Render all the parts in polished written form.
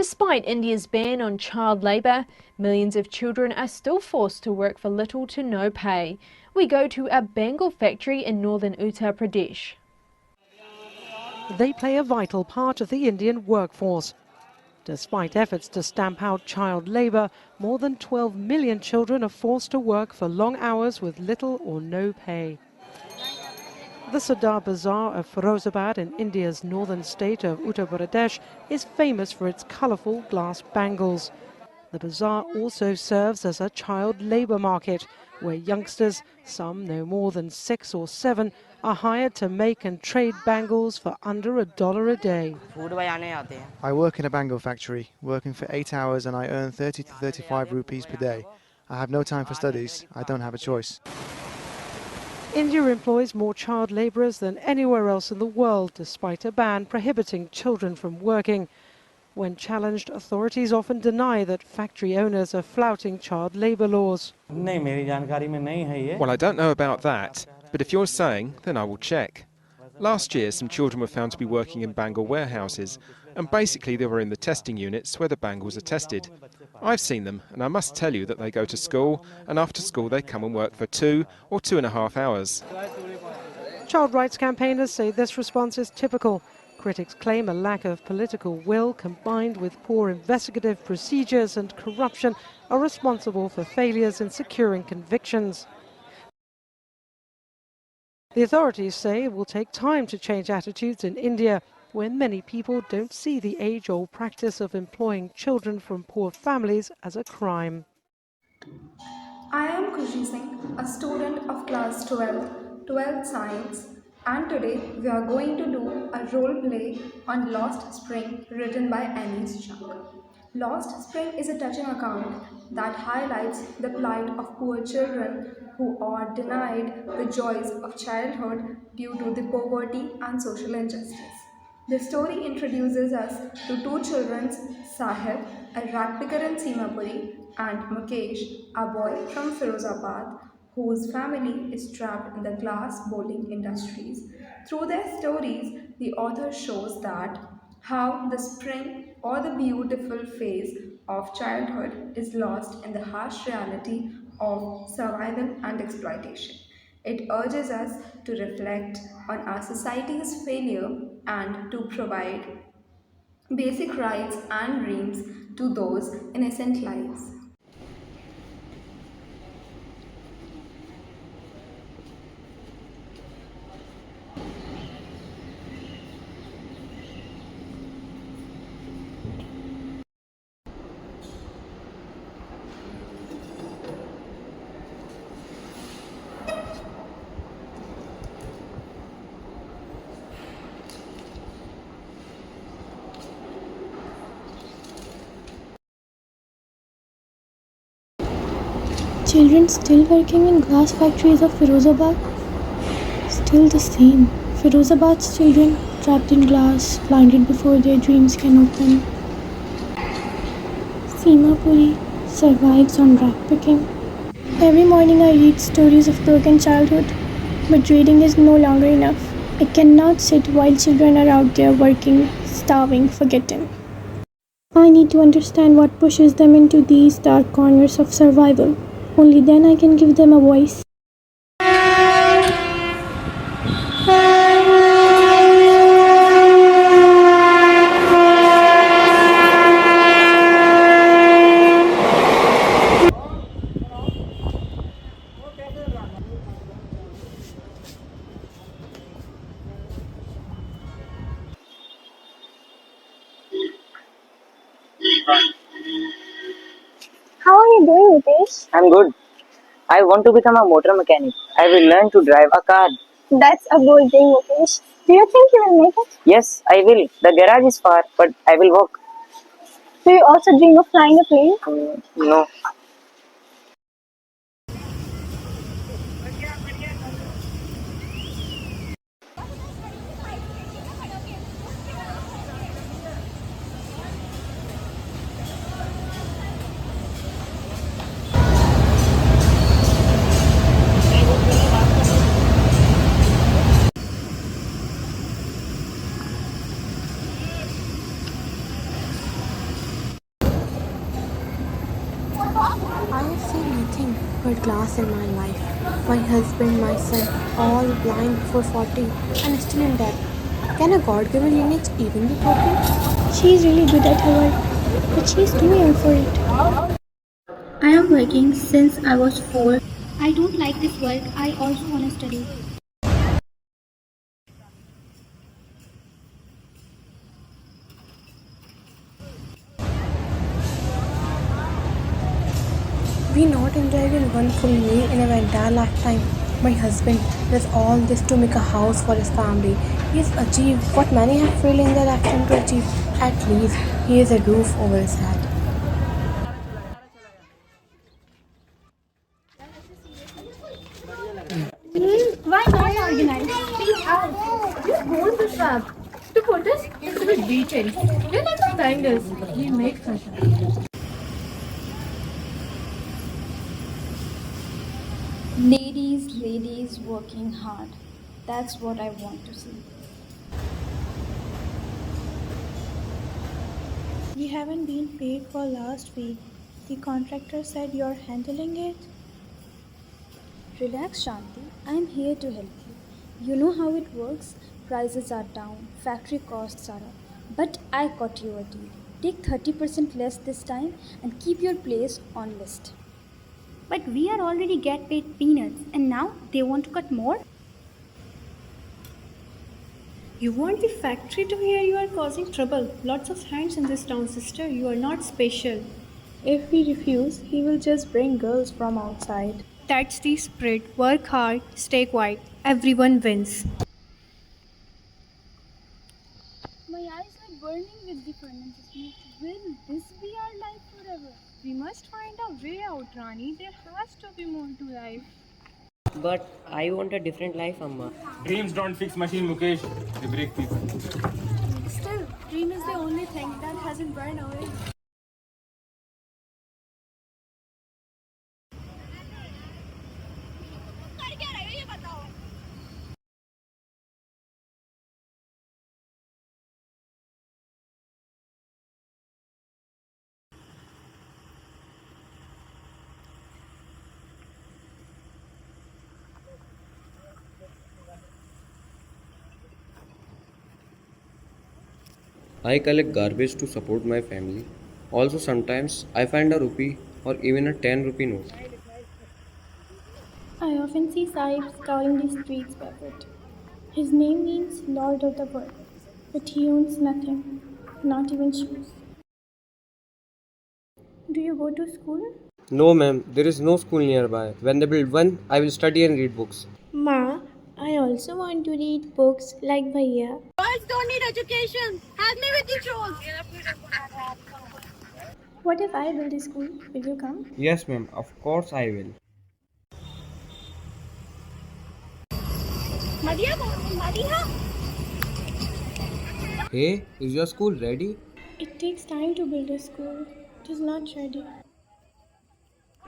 Despite India's ban on child labour, millions of children are still forced to work for little to no pay. We go to a Bengal factory in northern Uttar Pradesh. They play a vital part of the Indian workforce. Despite efforts to stamp out child labour, more than 12 million children are forced to work for long hours with little or no pay. The Sardar Bazaar of Firozabad in India's northern state of Uttar Pradesh is famous for its colourful glass bangles. The bazaar also serves as a child labour market, where youngsters, some no more than 6 or 7, are hired to make and trade bangles for under $1 a day. I work in a bangle factory, working for 8 hours, and I earn 30 to 35 rupees per day. I have no time for studies. I don't have a choice. India employs more child labourers than anywhere else in the world, despite a ban prohibiting children from working. When challenged, authorities often deny that factory owners are flouting child labour laws. Well, I don't know about that, but if you're saying, then I will check. Last year, some children were found to be working in bangle warehouses, and basically they were in the testing units where the bangles are tested. I've seen them, and I must tell you that they go to school, and after school they come and work for 2 or 2.5 hours. Child rights campaigners say this response is typical. Critics claim a lack of political will combined with poor investigative procedures and corruption are responsible for failures in securing convictions. The authorities say it will take time to change attitudes in India, where many people don't see the age-old practice of employing children from poor families as a crime. I am Kushi Singh, a student of class 12th Science, and today we are going to do a role play on Lost Spring written by Annie's Chunk. Lost Spring is a touching account that highlights the plight of poor children who are denied the joys of childhood due to the poverty and social injustice. The story introduces us to two children, Sahib, a rat picker in Simapuri, and Mukesh, a boy from Firozabad, whose family is trapped in the glass bowling industries. Through their stories, the author shows that how the spring or the beautiful phase of childhood is lost in the harsh reality of survival and exploitation. It urges us to reflect on our society's failure and to provide basic rights and dreams to those innocent lives. Children still working in glass factories of Firozabad? Still the same. Firozabad's children trapped in glass, blinded before their dreams can open. Simapuri survives on rat picking. Every morning I read stories of broken childhood, but reading is no longer enough. I cannot sit while children are out there working, starving, forgetting. I need to understand what pushes them into these dark corners of survival. Only then I can give them a voice. How are you doing, A.P.S? I'm good. I want to become a motor mechanic. I will learn to drive a car. That's a bold thing, A.P.S. Do you think you will make it? Yes, I will. The garage is far, but I will walk. Do you also dream of flying a plane? No. third class in my life. My husband, my son, all blind before 40 and still in debt. Can a God-given lineage even be broken? She's really good at her work, but she's too young for it. I am working since I was 4. I don't like this work. I also want to study. We not enjoy even one full meal in our entire lifetime. My husband does all this to make a house for his family. He has achieved what many have failed in their lifetime to achieve. At least he has a roof over his head. Why not organize? Please ask. Just hold this up. To put us into the details. You're not the kindest. We make such. Ladies working hard. That's what I want to see. We haven't been paid for last week. The contractor said you're handling it. Relax, Shanti. I'm here to help you. You know how it works? Prices are down, factory costs are up. But I got you a deal. Take 30% less this time and keep your place on list. But we are already get paid peanuts and now they want to cut more? You want the factory to hear you are causing trouble. Lots of hands in this town, sister. You are not special. If we refuse, he will just bring girls from outside. That's the spirit. Work hard, stay quiet. Everyone wins. My eyes are burning with the furnace smoke. Will this be our life forever? We must find a way out, Rani. There has to be more to life. But I want a different life, Amma. Dreams don't fix machine, Mukesh. They break people. Still, dream is the only thing that hasn't burned away. I collect garbage to support my family. Also, sometimes I find a rupee or even a 10 rupee note. I often see Sahib scouring the streets barefoot. His name means Lord of the World, but he owns nothing, not even shoes. Do you go to school? No, ma'am, there is no school nearby. When they build one, I will study and read books. Ma, I also want to read books like Bhaiya. What if I build a school? Will you come? Yes, ma'am, of course I will. Hey, is your school ready? It takes time to build a school. It is not ready.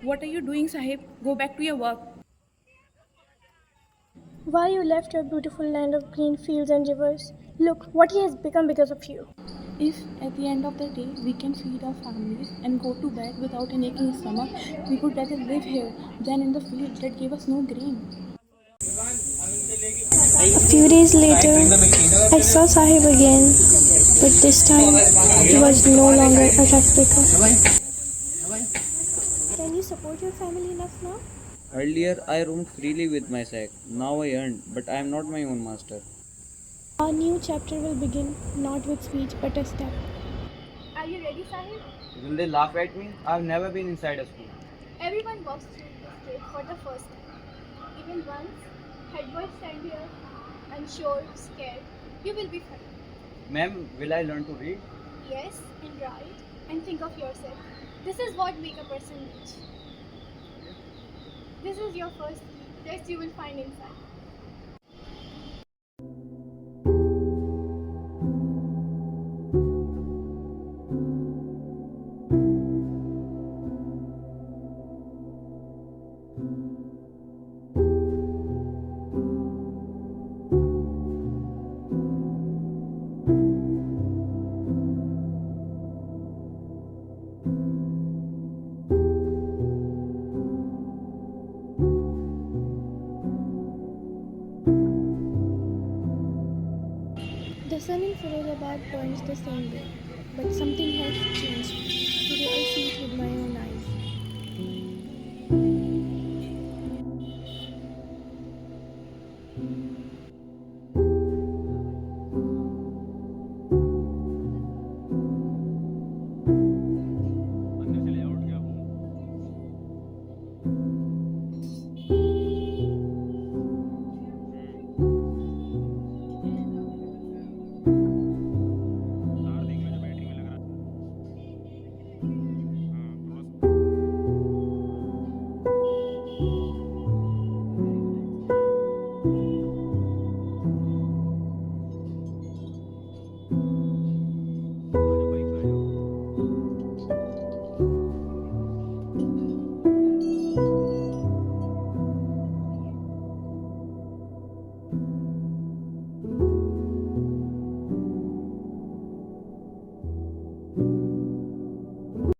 What are you doing, Sahib? Go back to your work. Why you left your beautiful land of green fields and rivers? Look what he has become because of you. If at the end of the day we can feed our families and go to bed without an aching stomach, we would rather live here than in the field that gave us no grain. A few days later, I saw Sahib again, but this time he was no longer a replica. Can you support your family enough now? Earlier, I roamed freely with my sack. Now I earn, but I am not my own master. A new chapter will begin, not with speech but a step. Are you ready, Sahib? Will they laugh at me? I have never been inside a school. Everyone walks through this gate for the first time. Even once, head boys stand here, unsure, scared. You will be fine. Ma'am, will I learn to read? Yes, and write, and think of yourself. This is what make a person rich. This is your first key. Rest you will find inside. sun in Firozabad burns the same way, but something has changed. Today I see it with my own